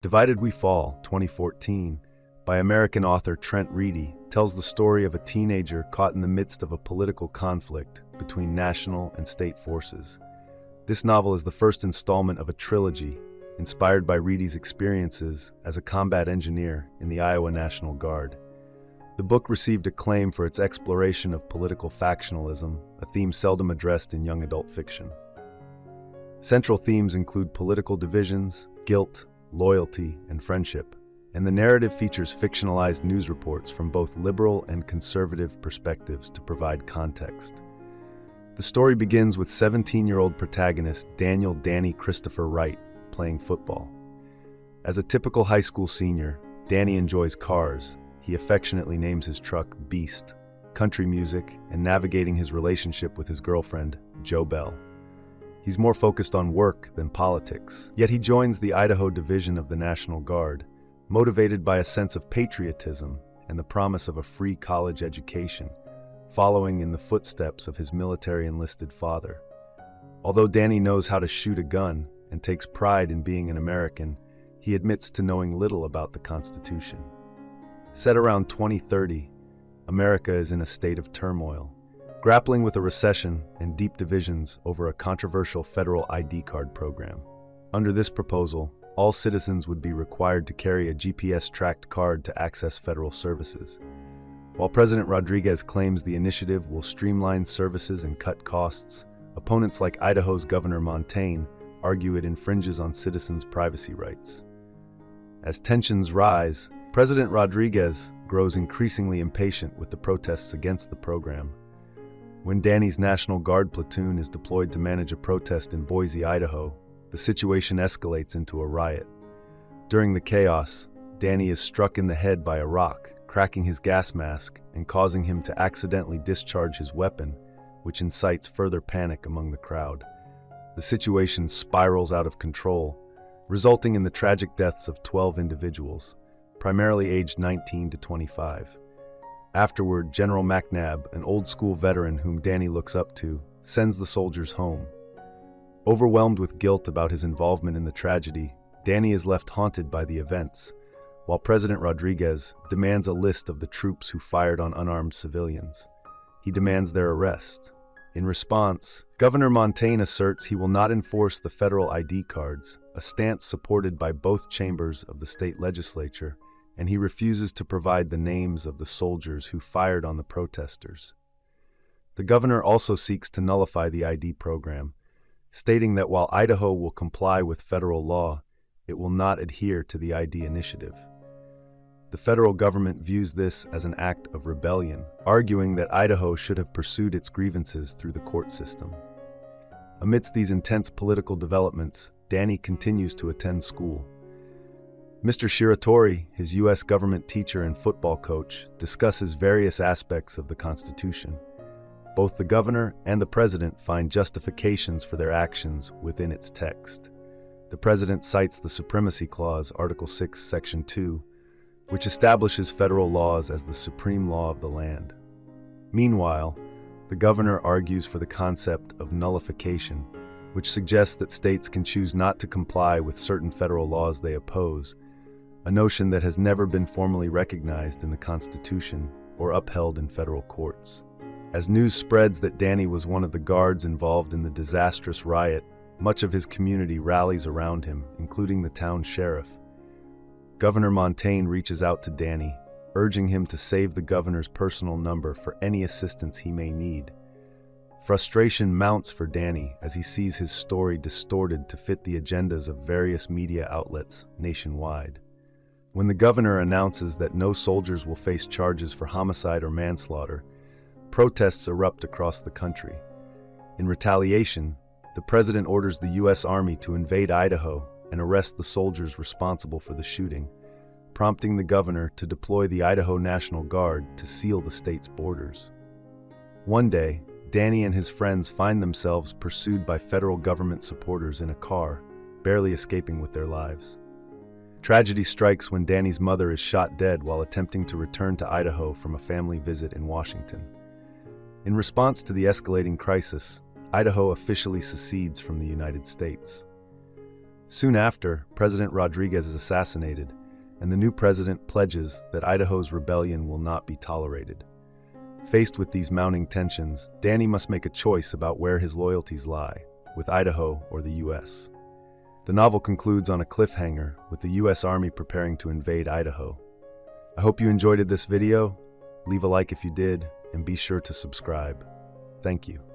Divided We Fall, 2014, by American author Trent Reedy, tells the story of a teenager caught in the midst of a political conflict between national and state forces. This novel is the first installment of a trilogy inspired by Reedy's experiences as a combat engineer in the Iowa National Guard. The book received acclaim for its exploration of political factionalism, a theme seldom addressed in young adult fiction. Central themes include political divisions, guilt, loyalty, and friendship, and the narrative features fictionalized news reports from both liberal and conservative perspectives to provide context. The story begins with 17-year-old protagonist Danny Christopher Wright playing football. As a typical high school senior, Danny enjoys cars. He affectionately names his truck Beast, country music, and navigating his relationship with his girlfriend, Jo Bell. He's more focused on work than politics, yet he joins the Idaho Division of the National Guard, motivated by a sense of patriotism and the promise of a free college education, following in the footsteps of his military-enlisted father. Although Danny knows how to shoot a gun and takes pride in being an American, he admits to knowing little about the Constitution. Set around 2030, America is in a state of turmoil, grappling with a recession and deep divisions over a controversial federal ID card program. Under this proposal, all citizens would be required to carry a GPS-tracked card to access federal services. While President Rodriguez claims the initiative will streamline services and cut costs, opponents like Idaho's Governor Montaigne argue it infringes on citizens' privacy rights. As tensions rise, President Rodriguez grows increasingly impatient with the protests against the program. When Danny's National Guard platoon is deployed to manage a protest in Boise, Idaho, the situation escalates into a riot. During the chaos, Danny is struck in the head by a rock, cracking his gas mask and causing him to accidentally discharge his weapon, which incites further panic among the crowd. The situation spirals out of control, resulting in the tragic deaths of 12 individuals, primarily aged 19 to 25. Afterward, General McNabb, an old-school veteran whom Danny looks up to, sends the soldiers home. Overwhelmed with guilt about his involvement in the tragedy, Danny is left haunted by the events, while President Rodriguez demands a list of the troops who fired on unarmed civilians. He demands their arrest. In response, Governor Montaigne asserts he will not enforce the federal ID cards, a stance supported by both chambers of the state legislature, and he refuses to provide the names of the soldiers who fired on the protesters. The governor also seeks to nullify the ID program, stating that while Idaho will comply with federal law, it will not adhere to the ID initiative. The federal government views this as an act of rebellion, arguing that Idaho should have pursued its grievances through the court system. Amidst these intense political developments, Danny continues to attend school. Mr. Shiratori, his U.S. government teacher and football coach, discusses various aspects of the Constitution. Both the governor and the president find justifications for their actions within its text. The president cites the Supremacy Clause, Article 6, Section 2, which establishes federal laws as the supreme law of the land. Meanwhile, the governor argues for the concept of nullification, which suggests that states can choose not to comply with certain federal laws they oppose, a notion that has never been formally recognized in the Constitution or upheld in federal courts. As news spreads that Danny was one of the guards involved in the disastrous riot, much of his community rallies around him, including the town sheriff. Governor Montaigne reaches out to Danny, urging him to save the governor's personal number for any assistance he may need. Frustration mounts for Danny as he sees his story distorted to fit the agendas of various media outlets nationwide. When the governor announces that no soldiers will face charges for homicide or manslaughter, protests erupt across the country. In retaliation, the president orders the U.S. Army to invade Idaho and arrest the soldiers responsible for the shooting, prompting the governor to deploy the Idaho National Guard to seal the state's borders. One day, Danny and his friends find themselves pursued by federal government supporters in a car, barely escaping with their lives. Tragedy strikes when Danny's mother is shot dead while attempting to return to Idaho from a family visit in Washington. In response to the escalating crisis, Idaho officially secedes from the United States. Soon after, President Rodriguez is assassinated, and the new president pledges that Idaho's rebellion will not be tolerated. Faced with these mounting tensions, Danny must make a choice about where his loyalties lie, with Idaho or the U.S. The novel concludes on a cliffhanger, with the U.S. Army preparing to invade Idaho. I hope you enjoyed this video. Leave a like if you did, and be sure to subscribe. Thank you.